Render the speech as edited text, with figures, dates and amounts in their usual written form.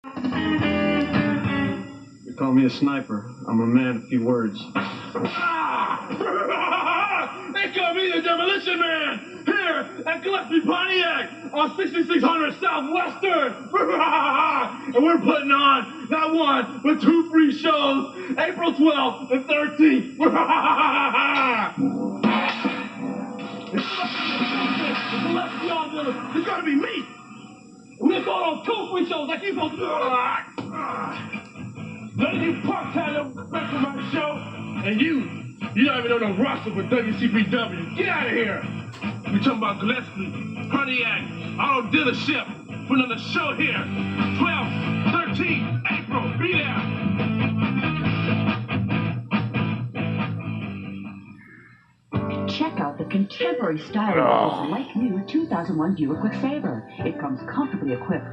You call me a sniper. I'm a man of few words. They call me the Demolition Man! Here at Gillespie Pontiac on 6600 Southwestern! And we're putting on not one, but 2 free shows April 12th and 13th! It's gonna be me! We're going on 2 free shows like you supposed to do. None of you punks had no respect for my show, and you don't even know the roster for WCPW. Get out of here! We talking about Gillespie, Pontiac, auto dealership, putting on the show here. 12th, 13th, April, be there! Check out the contemporary style of the like new 2001 Buick LeSabre. It comes comfortably equipped with